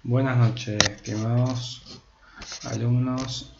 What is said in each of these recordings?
Buenas noches, estimados alumnos.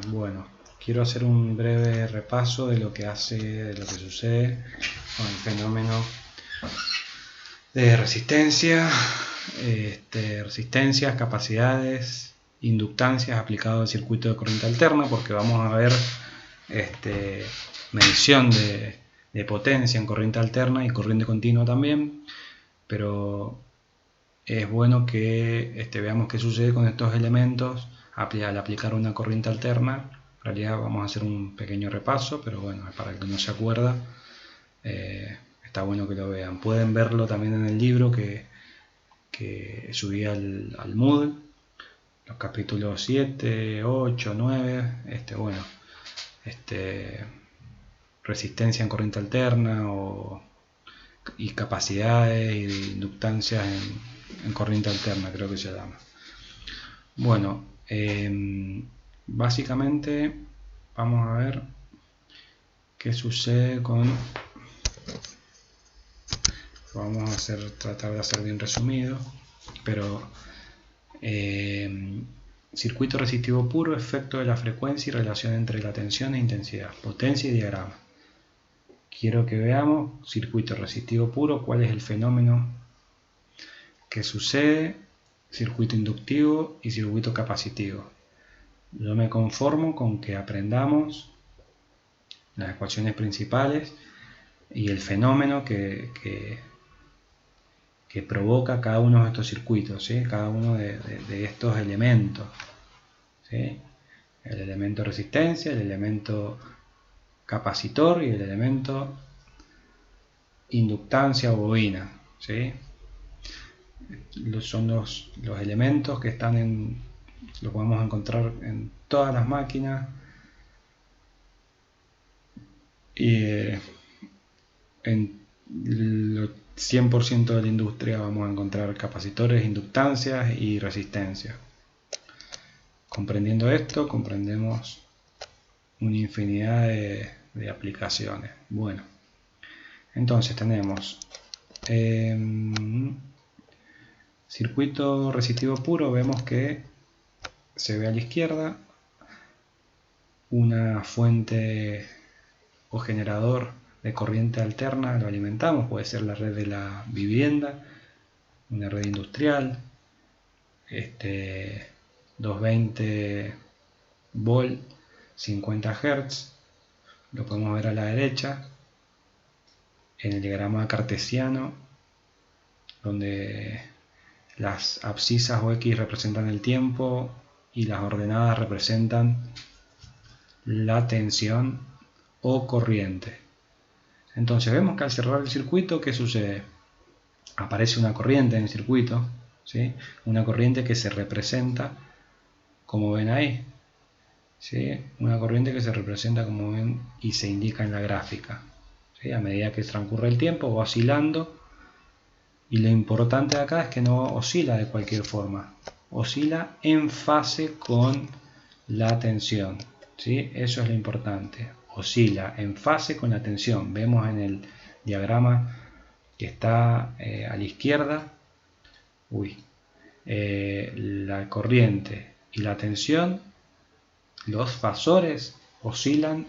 Bueno, quiero hacer un breve repaso de lo que sucede con el fenómeno de resistencia, resistencias, capacidades, inductancias aplicado al circuito de corriente alterna, porque vamos a ver medición de potencia en corriente alterna y corriente continua también, pero es bueno que veamos qué sucede con estos elementos al aplicar una corriente alterna. En realidad vamos a hacer un pequeño repaso, pero bueno, para el que no se acuerda, está bueno que lo vean. Pueden verlo también en el libro que subí al Moodle, los capítulos 7, 8, 9, resistencia en corriente alterna y capacidades y inductancias en corriente alterna, creo que se llama. Bueno, básicamente vamos a ver qué sucede con... Vamos a tratar de hacer bien resumido, pero circuito resistivo puro, efecto de la frecuencia y relación entre la tensión e intensidad, potencia y diagrama. Quiero que veamos circuito resistivo puro, cuál es el fenómeno que sucede, circuito inductivo y circuito capacitivo. Yo me conformo con que aprendamos las ecuaciones principales y el fenómeno que provoca cada uno de estos circuitos, ¿sí? Cada uno de estos elementos, ¿sí? El elemento resistencia, el elemento capacitor y el elemento inductancia o bobina, ¿sí? Son los elementos que están lo podemos encontrar en todas las máquinas y en el 100% de la industria vamos a encontrar capacitores, inductancias y resistencia. Comprendiendo esto, comprendemos una infinidad de aplicaciones. Bueno, entonces tenemos circuito resistivo puro. Vemos que se ve a la izquierda una fuente o generador de corriente alterna, lo alimentamos, puede ser la red de la vivienda, una red industrial, 220 volt, 50 Hz, lo podemos ver a la derecha en el diagrama cartesiano, donde las abscisas o X representan el tiempo y las ordenadas representan la tensión o corriente. Entonces vemos que al cerrar el circuito, ¿qué sucede? Aparece una corriente en el circuito, ¿sí? Una corriente que se representa, como ven ahí, ¿sí? Una corriente que se representa, como ven, y se indica en la gráfica, ¿sí? A medida que transcurre el tiempo va oscilando, y lo importante de acá es que no oscila de cualquier forma, oscila en fase con la tensión, ¿sí? Eso es lo importante. Oscila en fase con la tensión. Vemos en el diagrama que está a la izquierda la corriente y la tensión, los fasores oscilan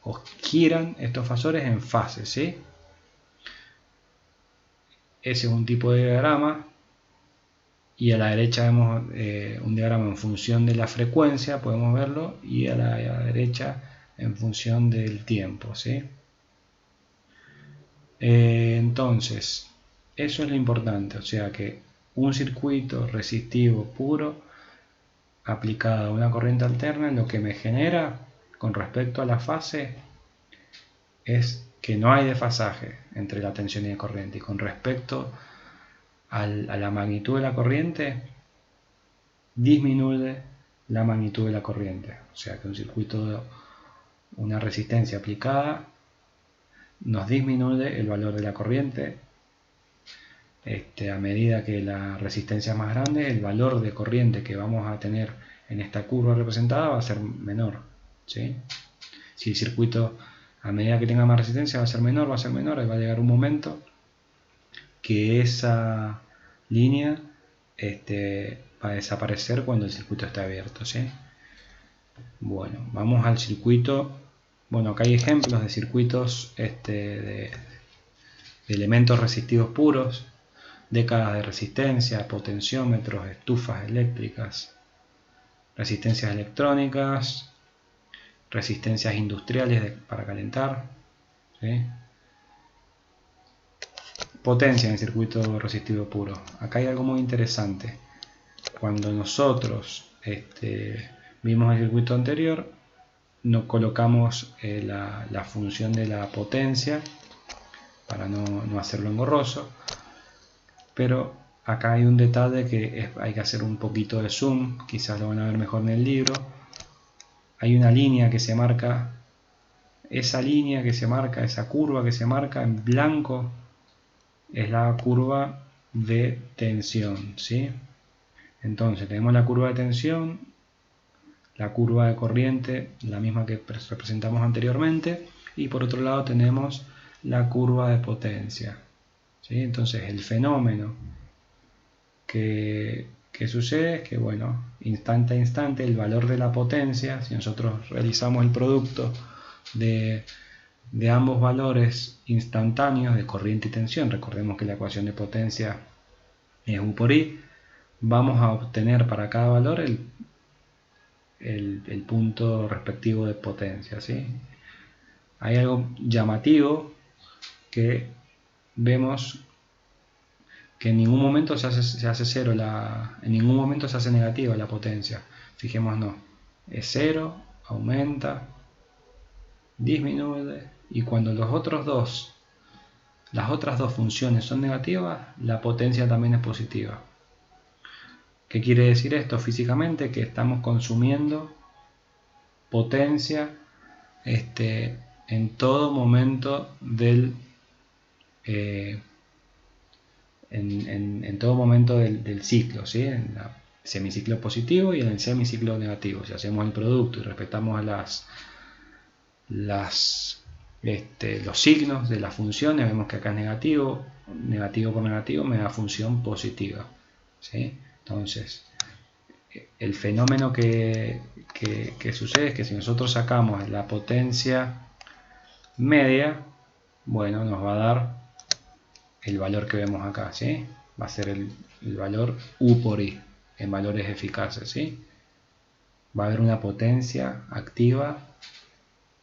o giran estos fasores en fase, ¿sí? Ese es un tipo de diagrama, y a la derecha vemos un diagrama en función de la frecuencia, podemos verlo, y a la derecha en función del tiempo, ¿sí? Entonces, eso es lo importante, o sea que un circuito resistivo puro aplicado a una corriente alterna, lo que me genera con respecto a la fase es que no hay desfasaje entre la tensión y la corriente, y con respecto a la magnitud de la corriente disminuye la magnitud de la corriente, o sea que un circuito, una resistencia aplicada, nos disminuye el valor de la corriente. A medida que la resistencia es más grande, el valor de corriente que vamos a tener en esta curva representada va a ser menor, ¿sí? Si el circuito, a medida que tenga más resistencia, va a ser menor, y va a llegar un momento que esa línea va a desaparecer cuando el circuito esté abierto, ¿sí? Bueno, vamos al circuito. Bueno, acá hay ejemplos de circuitos de elementos resistivos puros, décadas de resistencia, potenciómetros, estufas eléctricas, resistencias electrónicas, resistencias industriales para calentar, ¿sí? Potencia en circuito resistivo puro. Acá hay algo muy interesante. Cuando nosotros vimos el circuito anterior, no colocamos la función de la potencia para no hacerlo engorroso, pero acá hay un detalle que hay que hacer un poquito de zoom, quizás lo van a ver mejor en el libro. Hay una línea que se marca, esa línea que se marca, esa curva que se marca en blanco, es la curva de tensión, ¿sí? Entonces tenemos la curva de tensión, la curva de corriente, la misma que representamos anteriormente, y por otro lado tenemos la curva de potencia, ¿sí? Entonces el fenómeno que sucede es que, bueno, instante a instante el valor de la potencia, si nosotros realizamos el producto de ambos valores instantáneos de corriente y tensión, recordemos que la ecuación de potencia es U por I, vamos a obtener para cada valor el punto respectivo de potencia, ¿sí? Hay algo llamativo que vemos que en ningún momento se hace cero, en ningún momento se hace negativa la potencia. Fijémonos, es cero, aumenta, disminuye, y cuando las otras dos funciones son negativas, la potencia también es positiva. ¿Qué quiere decir esto físicamente? Que estamos consumiendo potencia en todo momento del en todo momento del ciclo, ¿sí? En el semiciclo positivo y en el semiciclo negativo. Si hacemos el producto y respetamos los signos de las funciones, vemos que acá es negativo, negativo por negativo me da función positiva, ¿sí? Entonces, el fenómeno que sucede es que si nosotros sacamos la potencia media, bueno, nos va a dar el valor que vemos acá, ¿sí? Va a ser el valor U por I en valores eficaces, ¿sí? Va a haber una potencia activa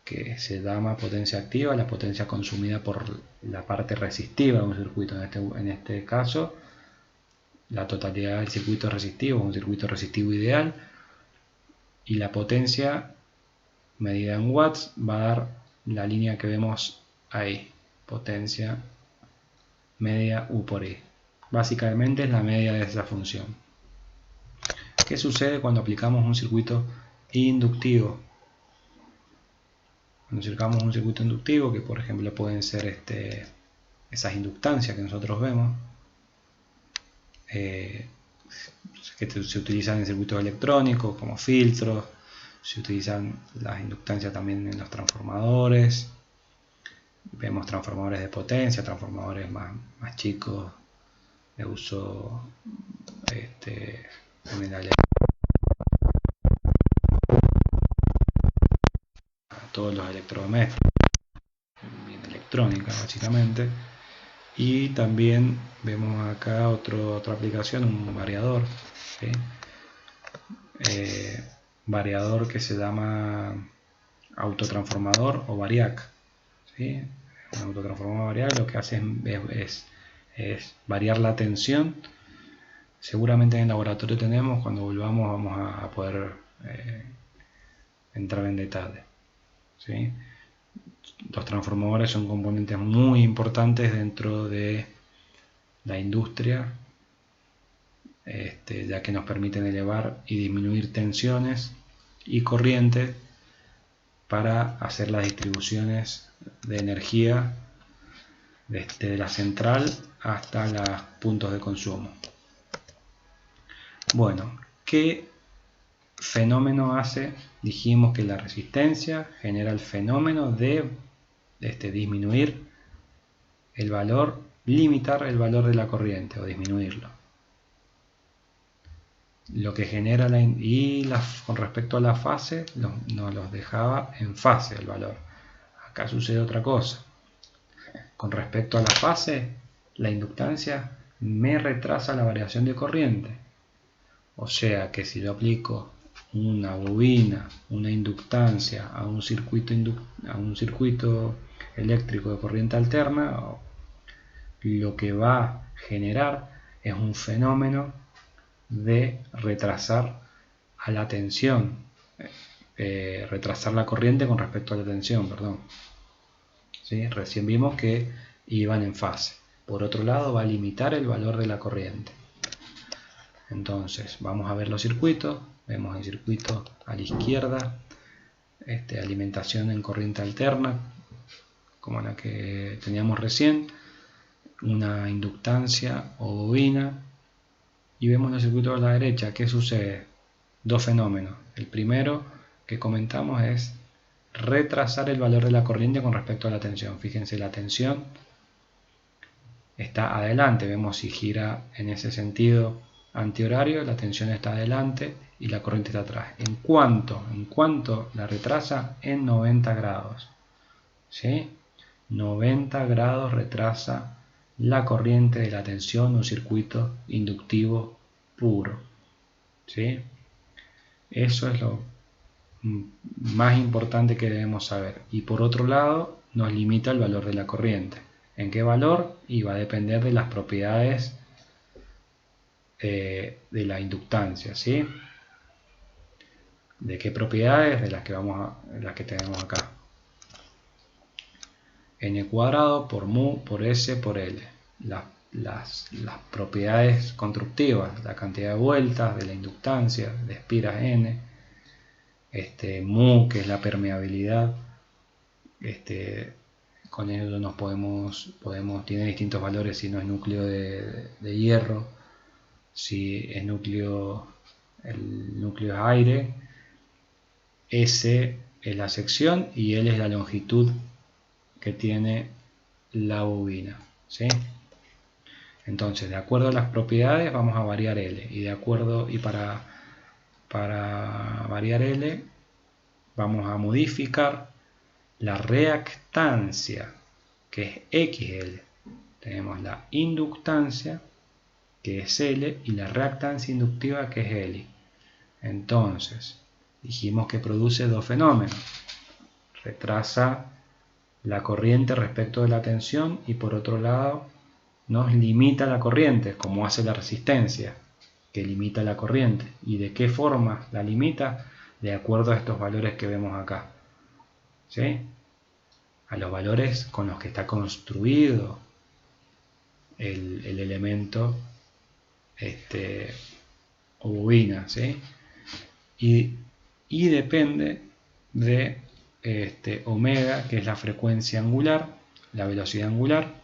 que se llama potencia activa, la potencia consumida por la parte resistiva de un circuito. En este caso, la totalidad del circuito resistivo, un circuito resistivo ideal, y la potencia medida en watts va a dar la línea que vemos ahí, potencia media U por I. Básicamente es la media de esa función. ¿Qué sucede cuando aplicamos un circuito inductivo? Cuando aplicamos un circuito inductivo, que por ejemplo pueden ser esas inductancias que nosotros vemos, que se utilizan en circuitos electrónicos como filtros, se utilizan las inductancias también en los transformadores. Vemos transformadores de potencia, transformadores más chicos de uso en la todos los electrodomésticos, en electrónica básicamente. Y también vemos acá otra aplicación, un variador, ¿sí? Variador que se llama autotransformador o variac, ¿sí? Un autotransformador variable lo que hace es variar la tensión. Seguramente en el laboratorio tenemos, cuando volvamos vamos a poder entrar en detalle, ¿sí? Los transformadores son componentes muy importantes dentro de la industria, ya que nos permiten elevar y disminuir tensiones y corriente para hacer las distribuciones de energía desde la central hasta los puntos de consumo. Bueno, ¿qué fenómeno hace? Dijimos que la resistencia genera el fenómeno de disminuir el valor, limitar el valor de la corriente o disminuirlo. lo que genera con respecto a la fase nos los dejaba en fase el valor. Acá sucede otra cosa. Con respecto a la fase, la inductancia me retrasa la variación de corriente. O sea que si yo aplico una bobina, una inductancia a un circuito eléctrico de corriente alterna, lo que va a generar es un fenómeno de retrasar a la tensión, retrasar la corriente con respecto a la tensión, perdón. ¿Sí? Recién vimos que iban en fase. Por otro lado, va a limitar el valor de la corriente. Entonces, vamos a ver los circuitos. Vemos el circuito a la izquierda, alimentación en corriente alterna, como la que teníamos recién, una inductancia o bobina. Y vemos el circuito a la derecha. ¿Qué sucede? Dos fenómenos. El primero que comentamos es retrasar el valor de la corriente con respecto a la tensión. Fíjense, la tensión está adelante. Vemos si gira en ese sentido antihorario, la tensión está adelante y la corriente está atrás. ¿En cuánto la retrasa? En 90 grados. ¿Sí? 90 grados retrasa la corriente de la tensión, un circuito inductivo puro. ¿Sí? Eso es lo más importante que debemos saber. Y por otro lado, nos limita el valor de la corriente. ¿En qué valor? Y va a depender de las propiedades de la inductancia, ¿sí? ¿De qué propiedades? De las que tenemos acá. N cuadrado por mu por S por L. Las propiedades constructivas, la cantidad de vueltas de la inductancia, de espiras N, mu, que es la permeabilidad, con ello tiene distintos valores si no es núcleo de hierro, si es el núcleo es aire, S es la sección y L es la longitud que tiene la bobina, ¿sí? Entonces, de acuerdo a las propiedades vamos a variar L y para variar L vamos a modificar la reactancia, que es XL. Tenemos la inductancia, que es L, y la reactancia inductiva, que es L. Entonces, dijimos que produce dos fenómenos. Retrasa la corriente respecto de la tensión y por otro lado nos limita la corriente, como hace la resistencia, que limita la corriente. ¿Y de qué forma la limita? De acuerdo a estos valores que vemos acá, ¿sí? A los valores con los que está construido el elemento o bobina, ¿sí? Y depende de omega, que es la frecuencia angular, la velocidad angular,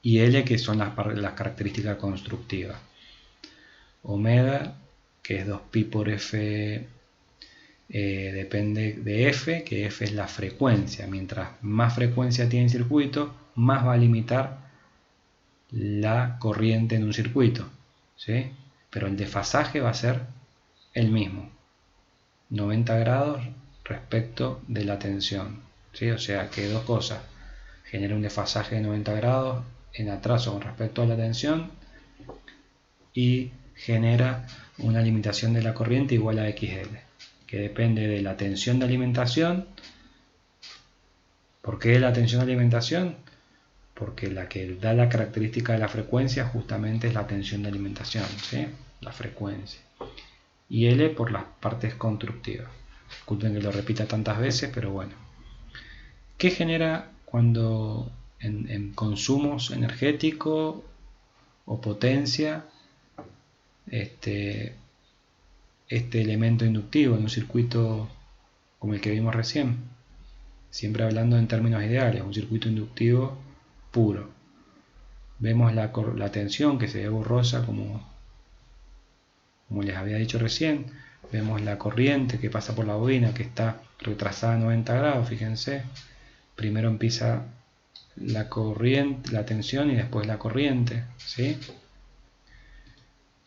y L, que son las características constructivas. Omega, que es 2pi por F, depende de F, que F es la frecuencia. Mientras más frecuencia tiene el circuito, más va a limitar la corriente en un circuito, ¿sí? Pero el desfasaje va a ser el mismo, 90 grados respecto de la tensión, ¿sí? O sea que dos cosas, genera un desfasaje de 90 grados en atraso con respecto a la tensión y genera una limitación de la corriente igual a XL, que depende de la tensión de alimentación. ¿Por qué la tensión de alimentación? Porque la que da la característica de la frecuencia justamente es la tensión de alimentación, ¿sí? La frecuencia. Y L por las partes constructivas. Disculpen que lo repita tantas veces, pero bueno. ¿Qué genera cuando en consumos energéticos o potencia este elemento inductivo en un circuito como el que vimos recién? Siempre hablando en términos ideales, un circuito inductivo puro. Vemos la tensión que se ve borrosa como les había dicho recién. Vemos la corriente que pasa por la bobina que está retrasada a 90 grados, fíjense. Primero empieza la corriente, la tensión y después la corriente, ¿sí?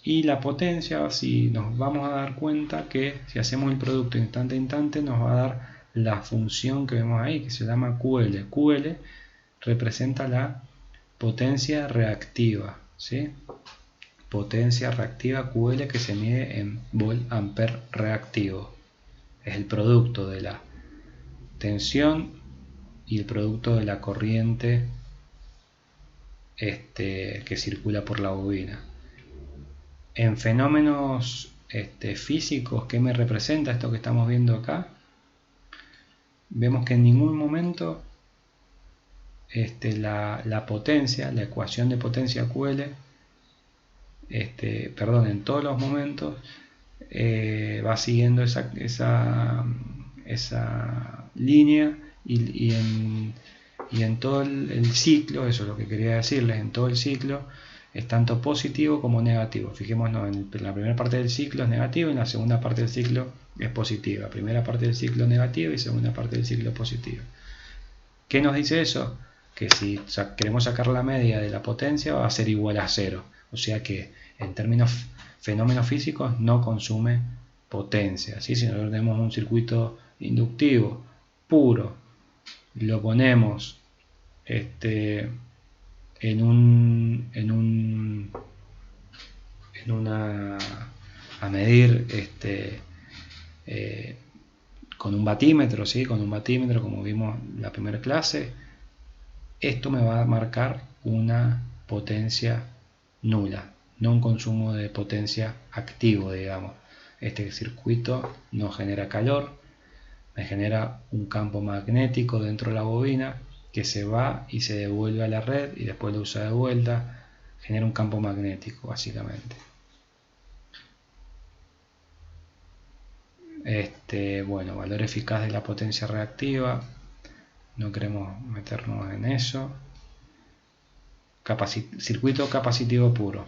Y la potencia, si nos vamos a dar cuenta que si hacemos el producto instante a instante, nos va a dar la función que vemos ahí, que se llama QL. QL representa la potencia reactiva, ¿sí? Potencia reactiva QL, que se mide en volt-ampere reactivo. Es el producto de la tensión y el producto de la corriente que circula por la bobina. En fenómenos físicos, ¿qué me representa esto que estamos viendo acá? Vemos que en ningún momento la potencia, la ecuación de potencia QL, en todos los momentos va siguiendo esa línea y en todo el ciclo, eso es lo que quería decirles, en todo el ciclo es tanto positivo como negativo. Fijémonos, en la primera parte del ciclo es negativo y en la segunda parte del ciclo es positiva. Primera parte del ciclo negativa y segunda parte del ciclo positiva. ¿Qué nos dice eso? Que si queremos sacar la media de la potencia va a ser igual a 0. O sea que en términos fenómenos físicos no consume potencia, ¿sí? Si nosotros tenemos un circuito inductivo puro, lo ponemos a medir con un batímetro, ¿sí? Con un batímetro, como vimos en la primera clase, esto me va a marcar una potencia nula, no un consumo de potencia activo, digamos. Este circuito no genera calor, me genera un campo magnético dentro de la bobina que se va y se devuelve a la red y después lo usa de vuelta, genera un campo magnético básicamente. Bueno, valor eficaz de la potencia reactiva, no queremos meternos en eso. Circuito capacitivo puro,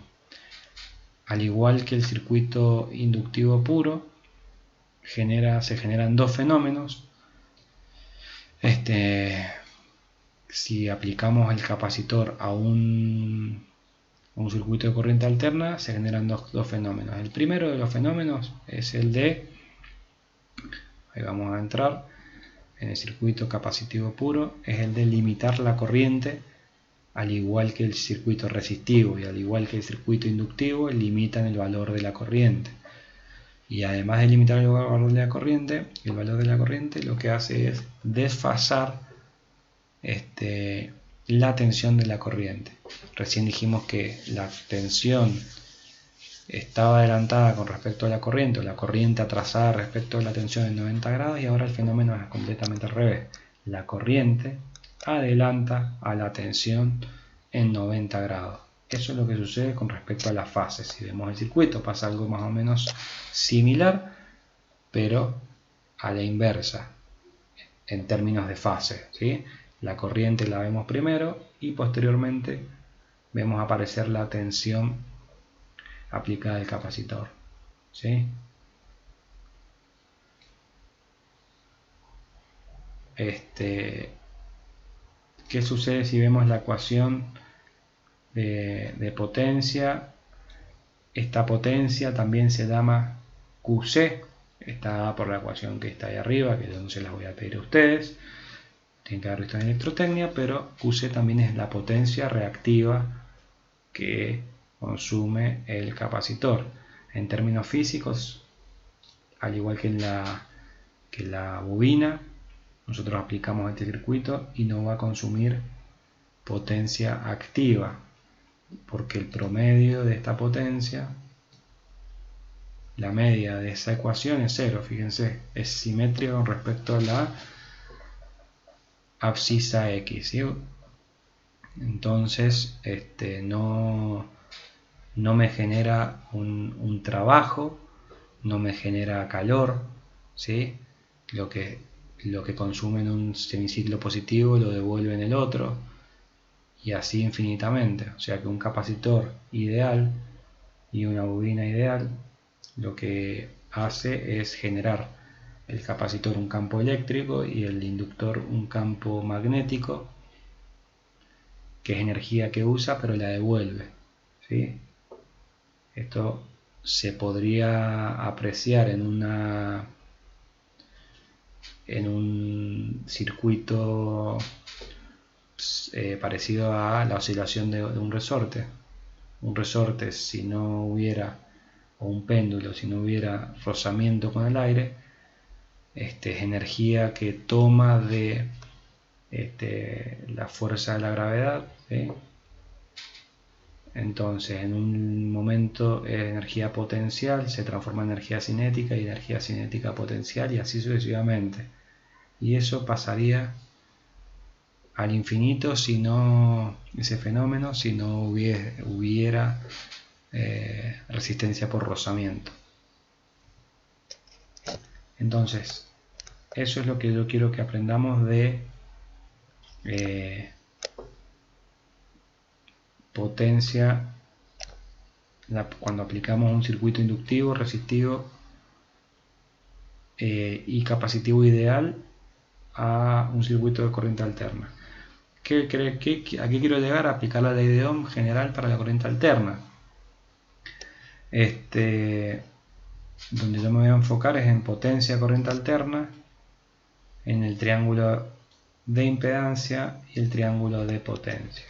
al igual que el circuito inductivo puro, se generan dos fenómenos. Si aplicamos el capacitor a un circuito de corriente alterna, se generan dos fenómenos. El primero de los fenómenos es el de, ahí vamos a entrar en el circuito capacitivo puro, es el de limitar la corriente, al igual que el circuito resistivo y al igual que el circuito inductivo, limitan el valor de la corriente. Y además de limitar el valor de la corriente, lo que hace es desfasar la tensión de la corriente. Recién dijimos que la tensión estaba adelantada con respecto a la corriente, o la corriente atrasada respecto a la tensión en 90 grados, y ahora el fenómeno es completamente al revés. La corriente adelanta a la tensión en 90 grados. Eso es lo que sucede con respecto a las fases. Si vemos el circuito, pasa algo más o menos similar, pero a la inversa, en términos de fase, ¿sí? La corriente la vemos primero y posteriormente vemos aparecer la tensión aplicada al capacitor, ¿sí? ¿Qué sucede si vemos la ecuación de potencia? Esta potencia también se llama QC, está por la ecuación que está ahí arriba, que yo no se las voy a pedir a ustedes, tienen que haber visto en electrotecnia, pero QC también es la potencia reactiva que consume el capacitor. En términos físicos, al igual que en la bobina, nosotros aplicamos este circuito y no va a consumir potencia activa, porque el promedio de esta potencia, la media de esa ecuación es 0, fíjense, es simétrica con respecto a la abscisa X, ¿sí? Entonces no me genera un trabajo, no me genera calor, ¿sí? Lo que consume en un semiciclo positivo lo devuelve en el otro, y así infinitamente. O sea que un capacitor ideal y una bobina ideal lo que hace es generar el capacitor un campo eléctrico y el inductor un campo magnético, que es energía que usa pero la devuelve, ¿sí? Esto se podría apreciar en un circuito parecido a la oscilación de un resorte. Un resorte, si no hubiera, o un péndulo, si no hubiera rozamiento con el aire, es energía que toma de la fuerza de la gravedad, ¿sí? Entonces, en un momento energía potencial se transforma en energía cinética y energía cinética potencial y así sucesivamente. Y eso pasaría al infinito si no, ese fenómeno, si no hubiera resistencia por rozamiento. Entonces, eso es lo que yo quiero que aprendamos de potencia cuando aplicamos un circuito inductivo, resistivo y capacitivo ideal a un circuito de corriente alterna. ¿A qué quiero llegar? A aplicar la ley de Ohm general para la corriente alterna. Donde yo me voy a enfocar es en potencia corriente alterna, en el triángulo de impedancia y el triángulo de potencia.